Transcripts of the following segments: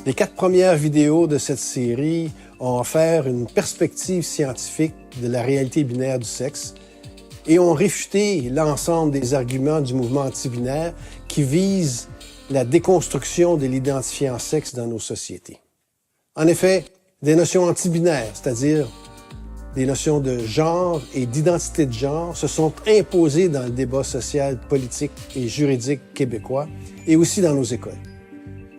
Les 4 premières vidéos de cette série ont offert une perspective scientifique de la réalité binaire du sexe et ont réfuté l'ensemble des arguments du mouvement anti-binaire qui vise la déconstruction de l'identifiant sexe dans nos sociétés. En effet, des notions anti-binaires, c'est-à-dire des notions de genre et d'identité de genre, se sont imposées dans le débat social, politique et juridique québécois et aussi dans nos écoles.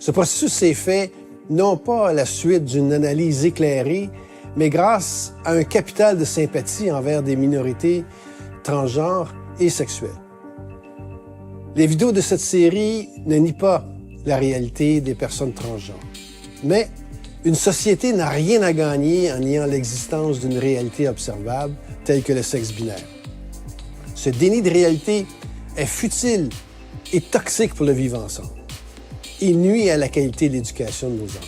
Ce processus s'est fait non pas à la suite d'une analyse éclairée, mais grâce à un capital de sympathie envers des minorités transgenres et sexuelles. Les vidéos de cette série ne nient pas la réalité des personnes transgenres, mais une société n'a rien à gagner en niant l'existence d'une réalité observable telle que le sexe binaire. Ce déni de réalité est futile et toxique pour le vivre ensemble. Il nuit à la qualité de l'éducation de nos enfants.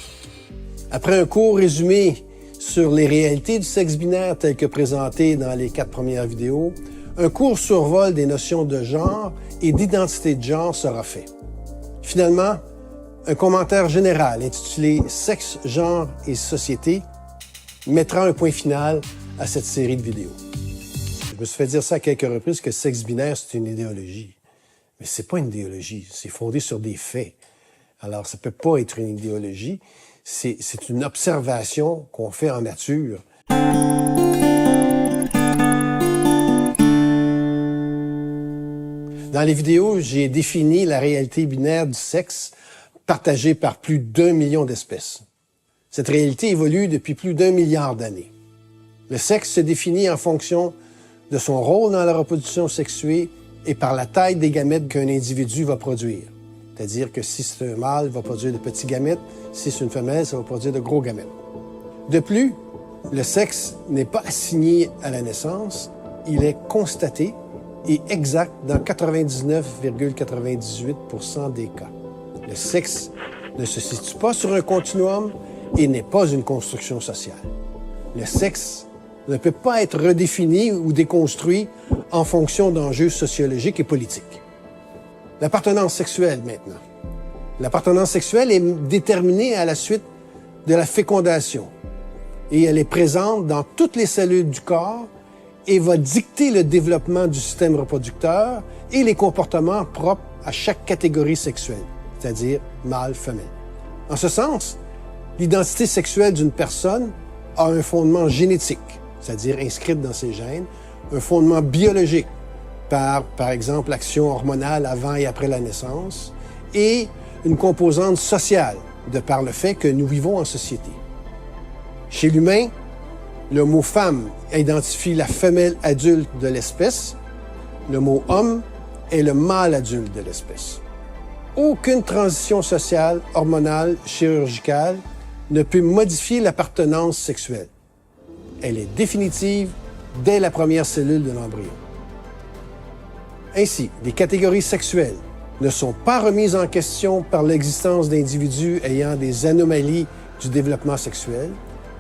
Après un court résumé sur les réalités du sexe binaire tel que présenté dans les 4 premières vidéos, un court survol des notions de genre et d'identité de genre sera fait. Finalement, un commentaire général intitulé « Sexe, genre et société » mettra un point final à cette série de vidéos. Je me suis fait dire ça à quelques reprises que sexe binaire, c'est une idéologie. Mais c'est pas une idéologie, c'est fondé sur des faits. Alors, ça peut pas être une idéologie, c'est une observation qu'on fait en nature. Dans les vidéos, j'ai défini la réalité binaire du sexe partagée par plus d'1 million d'espèces. Cette réalité évolue depuis plus d'1 milliard d'années. Le sexe se définit en fonction de son rôle dans la reproduction sexuée et par la taille des gamètes qu'un individu va produire. C'est-à-dire que si c'est un mâle, il va produire de petits gamètes. Si c'est une femelle, ça va produire de gros gamètes. De plus, le sexe n'est pas assigné à la naissance, il est constaté et exact dans 99,98% des cas. Le sexe ne se situe pas sur un continuum et n'est pas une construction sociale. Le sexe ne peut pas être redéfini ou déconstruit en fonction d'enjeux sociologiques et politiques. L'appartenance sexuelle, maintenant. L'appartenance sexuelle est déterminée à la suite de la fécondation et elle est présente dans toutes les cellules du corps et va dicter le développement du système reproducteur et les comportements propres à chaque catégorie sexuelle, c'est-à-dire mâle, femelle. En ce sens, l'identité sexuelle d'une personne a un fondement génétique, c'est-à-dire inscrite dans ses gènes, un fondement biologique, par exemple, l'action hormonale avant et après la naissance, et une composante sociale, de par le fait que nous vivons en société. Chez l'humain, le mot « femme » identifie la femelle adulte de l'espèce, le mot « homme » est le mâle adulte de l'espèce. Aucune transition sociale, hormonale, chirurgicale ne peut modifier l'appartenance sexuelle. Elle est définitive dès la première cellule de l'embryon. Ainsi, les catégories sexuelles ne sont pas remises en question par l'existence d'individus ayant des anomalies du développement sexuel,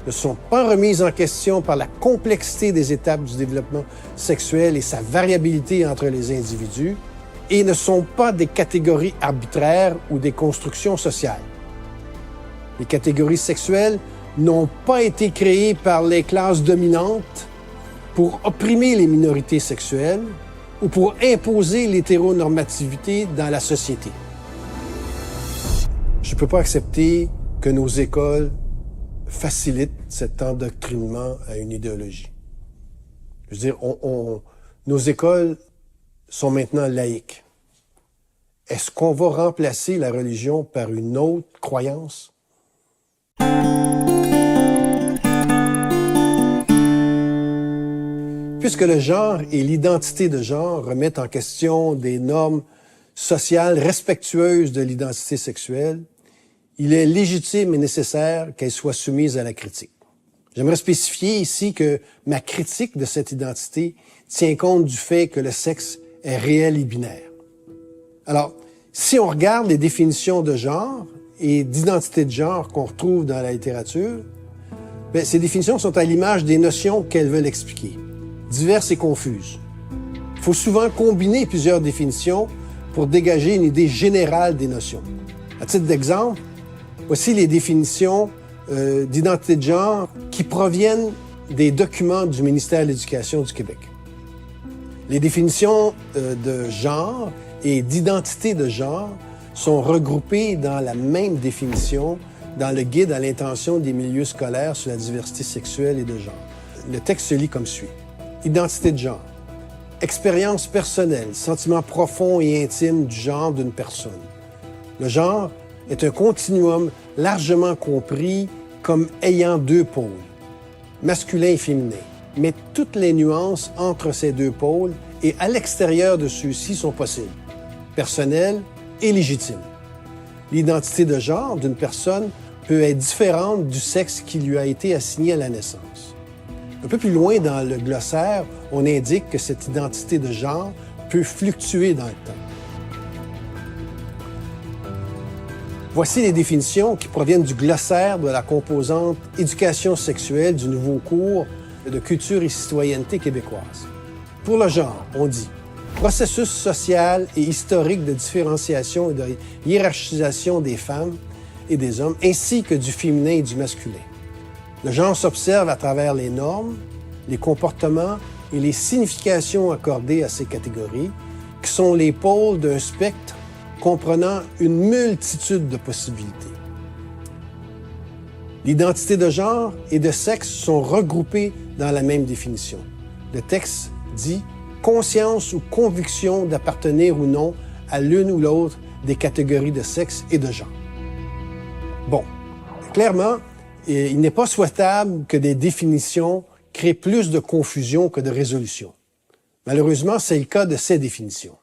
ne sont pas remises en question par la complexité des étapes du développement sexuel et sa variabilité entre les individus, et ne sont pas des catégories arbitraires ou des constructions sociales. Les catégories sexuelles n'ont pas été créées par les classes dominantes pour opprimer les minorités sexuelles ou pour imposer l'hétéronormativité dans la société. Je ne peux pas accepter que nos écoles facilitent cet endoctrinement à une idéologie. Je veux dire, nos écoles sont maintenant laïques. Est-ce qu'on va remplacer la religion par une autre croyance? Puisque le genre et l'identité de genre remettent en question des normes sociales respectueuses de l'identité sexuelle, il est légitime et nécessaire qu'elles soient soumises à la critique. J'aimerais spécifier ici que ma critique de cette identité tient compte du fait que le sexe est réel et binaire. Alors, si on regarde les définitions de genre et d'identité de genre qu'on retrouve dans la littérature, bien, ces définitions sont à l'image des notions qu'elles veulent expliquer, diverses et confuses. Il faut souvent combiner plusieurs définitions pour dégager une idée générale des notions. À titre d'exemple, Voici les définitions d'identité de genre qui proviennent des documents du ministère de l'Éducation du Québec. Les définitions de genre et d'identité de genre sont regroupées dans la même définition dans le Guide à l'intention des milieux scolaires sur la diversité sexuelle et de genre. Le texte se lit comme suit. Identité de genre. Expérience personnelle, sentiment profond et intime du genre d'une personne. Le genre est un continuum largement compris comme ayant deux pôles, masculin et féminin. Mais toutes les nuances entre ces deux pôles et à l'extérieur de ceux-ci sont possibles, personnelles et légitimes. L'identité de genre d'une personne peut être différente du sexe qui lui a été assigné à la naissance. Un peu plus loin dans le glossaire, on indique que cette identité de genre peut fluctuer dans le temps. Voici les définitions qui proviennent du glossaire de la composante éducation sexuelle du nouveau cours de culture et citoyenneté québécoise. Pour le genre, on dit processus social et historique de différenciation et de hiérarchisation des femmes et des hommes, ainsi que du féminin et du masculin. Le genre s'observe à travers les normes, les comportements et les significations accordées à ces catégories, qui sont les pôles d'un spectre comprenant une multitude de possibilités. L'identité de genre et de sexe sont regroupées dans la même définition. Le texte dit « conscience ou conviction d'appartenir ou non à l'une ou l'autre des catégories de sexe et de genre ». Bon, clairement, il n'est pas souhaitable que des définitions créent plus de confusion que de résolution. Malheureusement, c'est le cas de ces définitions.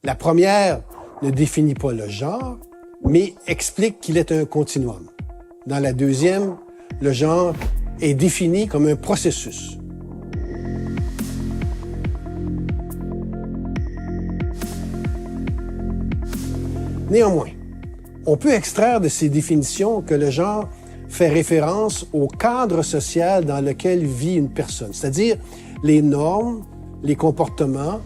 La première ne définit pas le genre, mais explique qu'il est un continuum. Dans la deuxième, le genre est défini comme un processus. Néanmoins, on peut extraire de ces définitions que le genre fait référence au cadre social dans lequel vit une personne, c'est-à-dire les normes, les comportements,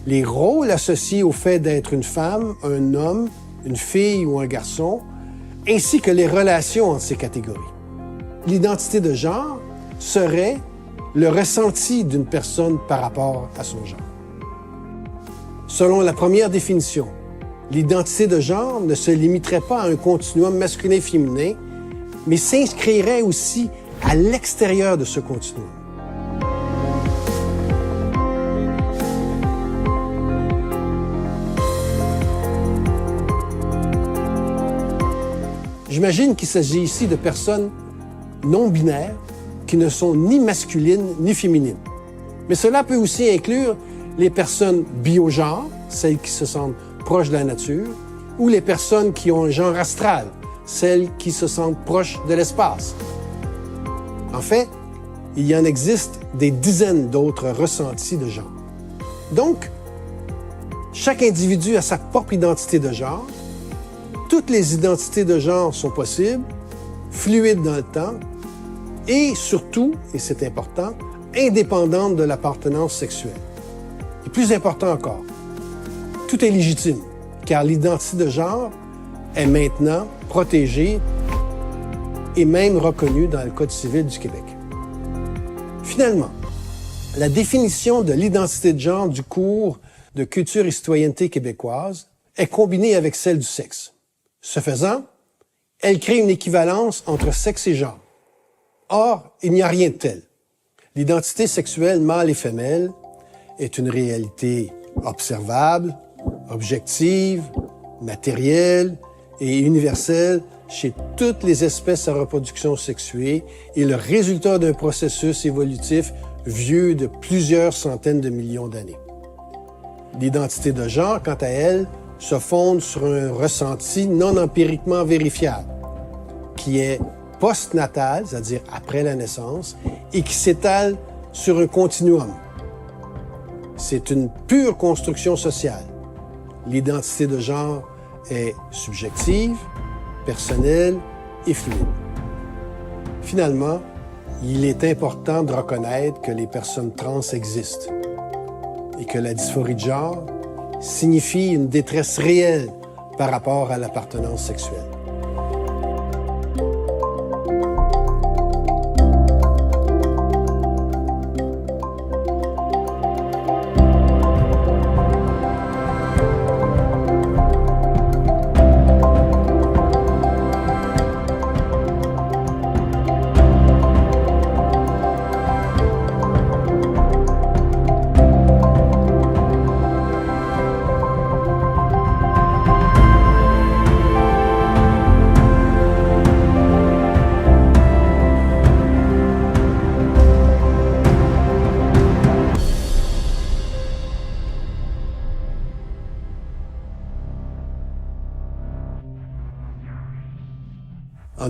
les rôles associés au fait d'être une femme, un homme, une fille ou un garçon, ainsi que les relations entre ces catégories. L'identité de genre serait le ressenti d'une personne par rapport à son genre. Selon la première définition, l'identité de genre ne se limiterait pas à un continuum masculin-féminin, mais s'inscrirait aussi à l'extérieur de ce continuum. J'imagine qu'il s'agit ici de personnes non-binaires qui ne sont ni masculines ni féminines. Mais cela peut aussi inclure les personnes biogenres, celles qui se sentent proches de la nature, ou les personnes qui ont un genre astral, celles qui se sentent proches de l'espace. En fait, il y en existe des dizaines d'autres ressentis de genre. Donc, chaque individu a sa propre identité de genre. Toutes les identités de genre sont possibles, fluides dans le temps et surtout, et c'est important, indépendantes de l'appartenance sexuelle. Et plus important encore, tout est légitime, car l'identité de genre est maintenant protégée et même reconnue dans le Code civil du Québec. Finalement, la définition de l'identité de genre du cours de culture et citoyenneté québécoise est combinée avec celle du sexe. Ce faisant, elle crée une équivalence entre sexe et genre. Or, il n'y a rien de tel. L'identité sexuelle mâle et femelle est une réalité observable, objective, matérielle et universelle chez toutes les espèces à reproduction sexuée et le résultat d'un processus évolutif vieux de plusieurs centaines de millions d'années. L'identité de genre, quant à elle, se fonde sur un ressenti non empiriquement vérifiable, qui est postnatal, c'est-à-dire après la naissance, et qui s'étale sur un continuum. C'est une pure construction sociale. L'identité de genre est subjective, personnelle et fluide. Finalement, il est important de reconnaître que les personnes trans existent et que la dysphorie de genre signifie une détresse réelle par rapport à l'appartenance sexuelle.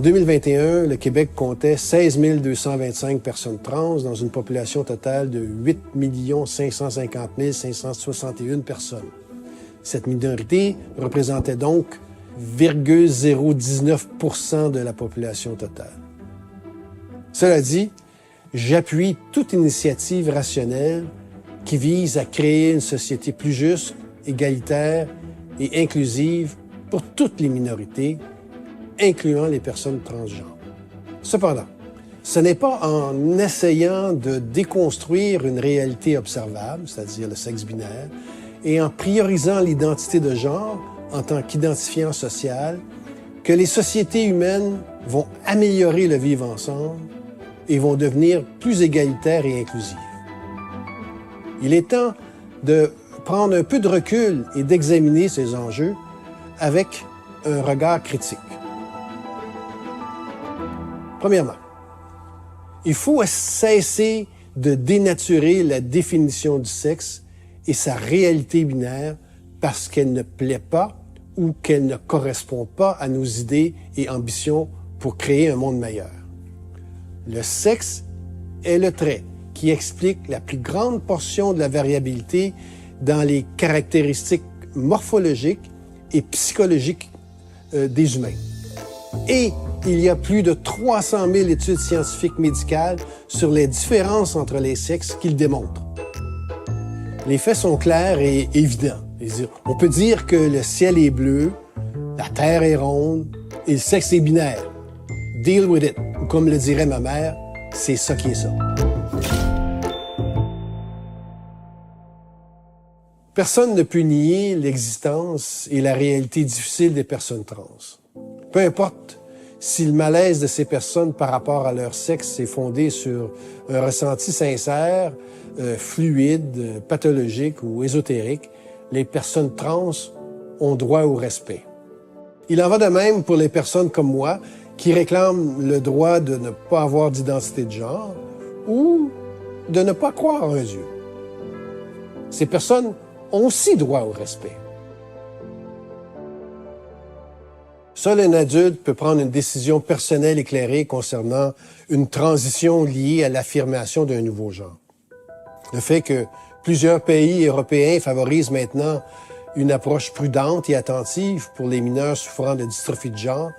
En 2021, le Québec comptait 16 225 personnes trans dans une population totale de 8 550 561 personnes. Cette minorité représentait donc 0,019 % de la population totale. Cela dit, j'appuie toute initiative rationnelle qui vise à créer une société plus juste, égalitaire et inclusive pour toutes les minorités, incluant les personnes transgenres. Cependant, ce n'est pas en essayant de déconstruire une réalité observable, c'est-à-dire le sexe binaire, et en priorisant l'identité de genre en tant qu'identifiant social, que les sociétés humaines vont améliorer le vivre ensemble et vont devenir plus égalitaires et inclusives. Il est temps de prendre un peu de recul et d'examiner ces enjeux avec un regard critique. Premièrement, il faut cesser de dénaturer la définition du sexe et sa réalité binaire parce qu'elle ne plaît pas ou qu'elle ne correspond pas à nos idées et ambitions pour créer un monde meilleur. Le sexe est le trait qui explique la plus grande portion de la variabilité dans les caractéristiques morphologiques et psychologiques des humains. Et il y a plus de 300 000 études scientifiques médicales sur les différences entre les sexes qui le démontrent. Les faits sont clairs et évidents. On peut dire que le ciel est bleu, la terre est ronde et le sexe est binaire. Deal with it. Ou comme le dirait ma mère, c'est ça qui est ça. Personne ne peut nier l'existence et la réalité difficile des personnes trans. Peu importe si le malaise de ces personnes par rapport à leur sexe est fondé sur un ressenti sincère, fluide, pathologique ou ésotérique, les personnes trans ont droit au respect. Il en va de même pour les personnes comme moi qui réclament le droit de ne pas avoir d'identité de genre ou de ne pas croire en un Dieu. Ces personnes ont aussi droit au respect. Seul un adulte peut prendre une décision personnelle éclairée concernant une transition liée à l'affirmation d'un nouveau genre. Le fait que plusieurs pays européens favorisent maintenant une approche prudente et attentive pour les mineurs souffrant de dystrophie de genre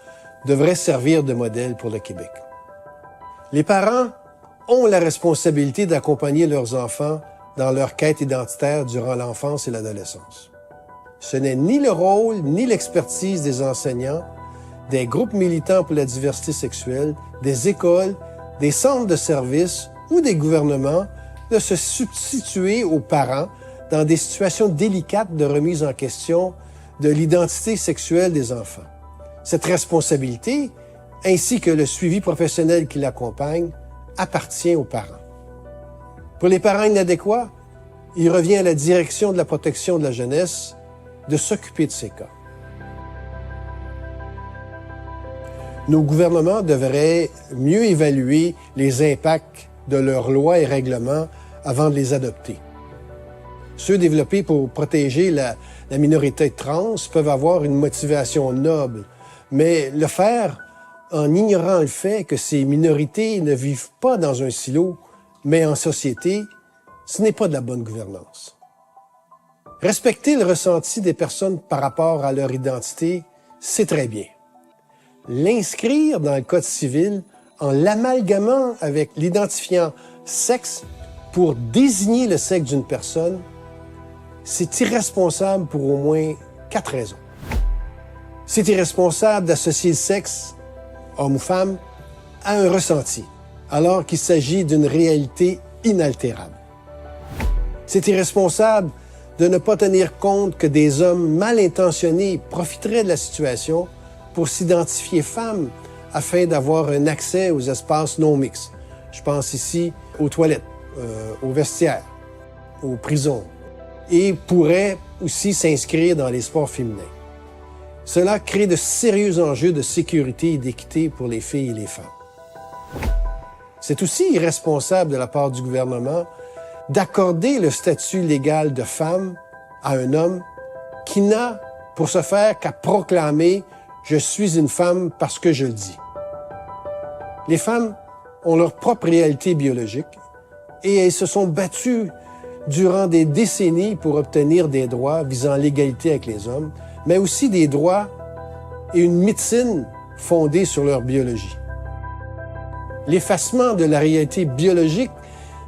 devrait servir de modèle pour le Québec. Les parents ont la responsabilité d'accompagner leurs enfants dans leur quête identitaire durant l'enfance et l'adolescence. Ce n'est ni le rôle ni l'expertise des enseignants, des groupes militants pour la diversité sexuelle, des écoles, des centres de services ou des gouvernements de se substituer aux parents dans des situations délicates de remise en question de l'identité sexuelle des enfants. Cette responsabilité, ainsi que le suivi professionnel qui l'accompagne, appartient aux parents. Pour les parents inadéquats, il revient à la direction de la protection de la jeunesse de s'occuper de ces cas. Nos gouvernements devraient mieux évaluer les impacts de leurs lois et règlements avant de les adopter. Ceux développés pour protéger la minorité trans peuvent avoir une motivation noble, mais le faire en ignorant le fait que ces minorités ne vivent pas dans un silo, mais en société, ce n'est pas de la bonne gouvernance. Respecter le ressenti des personnes par rapport à leur identité, c'est très bien. L'inscrire dans le Code civil en l'amalgamant avec l'identifiant sexe pour désigner le sexe d'une personne, c'est irresponsable pour au moins 4 raisons. C'est irresponsable d'associer le sexe, homme ou femme, à un ressenti, alors qu'il s'agit d'une réalité inaltérable. C'est irresponsable de ne pas tenir compte que des hommes mal intentionnés profiteraient de la situation pour s'identifier femmes afin d'avoir un accès aux espaces non mixtes. Je pense ici aux toilettes, aux vestiaires, aux prisons, et pourraient aussi s'inscrire dans les sports féminins. Cela crée de sérieux enjeux de sécurité et d'équité pour les filles et les femmes. C'est aussi irresponsable de la part du gouvernement d'accorder le statut légal de femme à un homme qui n'a, pour ce faire, qu'à proclamer « Je suis une femme parce que je le dis ». Les femmes ont leur propre réalité biologique et elles se sont battues durant des décennies pour obtenir des droits visant l'égalité avec les hommes, mais aussi des droits et une médecine fondée sur leur biologie. L'effacement de la réalité biologique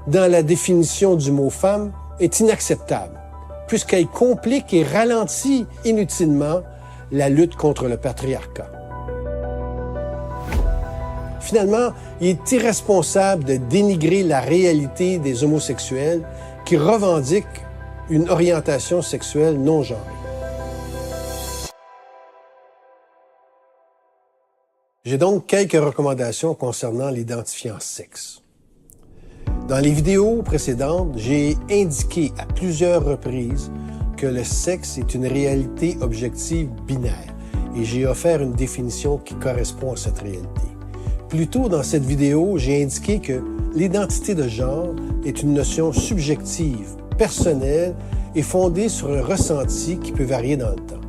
dans la définition du mot « femme » est inacceptable, puisqu'elle complique et ralentit inutilement la lutte contre le patriarcat. Finalement, il est irresponsable de dénigrer la réalité des homosexuels qui revendiquent une orientation sexuelle non genrée. J'ai donc quelques recommandations concernant l'identifiant sexe. Dans les vidéos précédentes, j'ai indiqué à plusieurs reprises que le sexe est une réalité objective binaire et j'ai offert une définition qui correspond à cette réalité. Plus tôt dans cette vidéo, j'ai indiqué que l'identité de genre est une notion subjective, personnelle et fondée sur un ressenti qui peut varier dans le temps.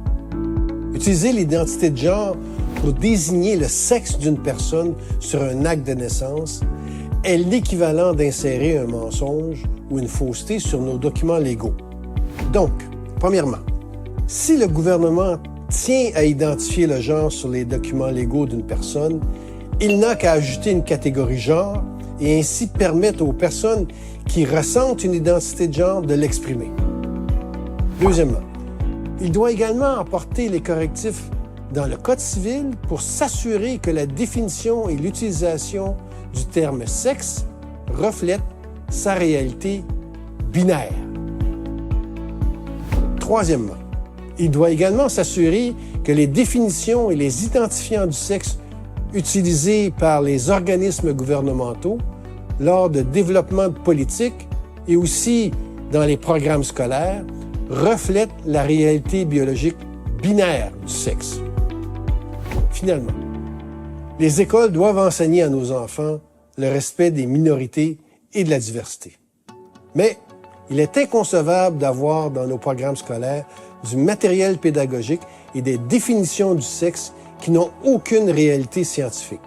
Utiliser l'identité de genre pour désigner le sexe d'une personne sur un acte de naissance est l'équivalent d'insérer un mensonge ou une fausseté sur nos documents légaux. Donc, premièrement, si le gouvernement tient à identifier le genre sur les documents légaux d'une personne, il n'a qu'à ajouter une catégorie genre et ainsi permettre aux personnes qui ressentent une identité de genre de l'exprimer. Deuxièmement, il doit également apporter les correctifs dans le Code civil pour s'assurer que la définition et l'utilisation du terme « sexe » reflètent sa réalité binaire. Troisièmement, il doit également s'assurer que les définitions et les identifiants du sexe utilisés par les organismes gouvernementaux lors de développement de politiques et aussi dans les programmes scolaires reflètent la réalité biologique binaire du sexe. Finalement, les écoles doivent enseigner à nos enfants le respect des minorités et de la diversité. Mais il est inconcevable d'avoir dans nos programmes scolaires du matériel pédagogique et des définitions du sexe qui n'ont aucune réalité scientifique.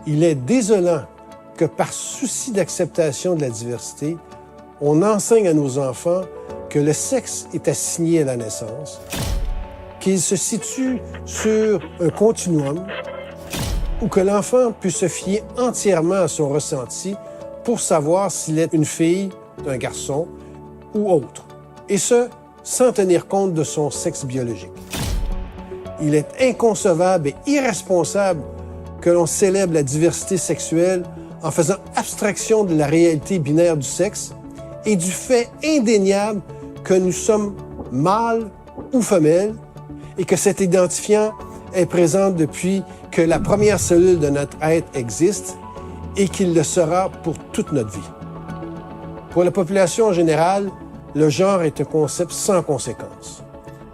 Il est désolant que par souci d'acceptation de la diversité, on enseigne à nos enfants que le sexe est assigné à la naissance, qu'il se situe sur un continuum ou que l'enfant peut se fier entièrement à son ressenti pour savoir s'il est une fille, un garçon ou autre, et ce, sans tenir compte de son sexe biologique. Il est inconcevable et irresponsable que l'on célèbre la diversité sexuelle en faisant abstraction de la réalité binaire du sexe et du fait indéniable que nous sommes mâles ou femelles et que cet identifiant est présent depuis que la première cellule de notre être existe et qu'il le sera pour toute notre vie. Pour la population en général, le genre est un concept sans conséquence.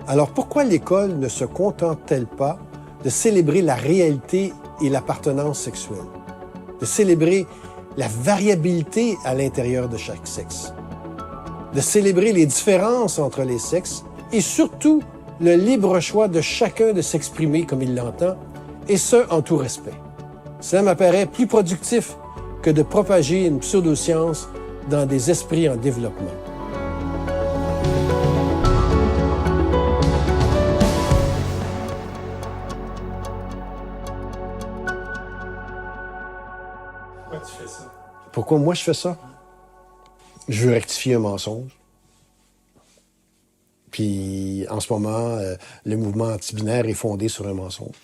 Alors pourquoi l'école ne se contente-t-elle pas de célébrer la réalité et l'appartenance sexuelle, de célébrer la variabilité à l'intérieur de chaque sexe, de célébrer les différences entre les sexes et surtout le libre choix de chacun de s'exprimer comme il l'entend, et ce, en tout respect. Cela m'apparaît plus productif que de propager une pseudoscience dans des esprits en développement. Pourquoi tu fais ça? Pourquoi moi je fais ça? Je veux rectifier un mensonge. Puis en ce moment, le mouvement anti-binaire est fondé sur un mensonge.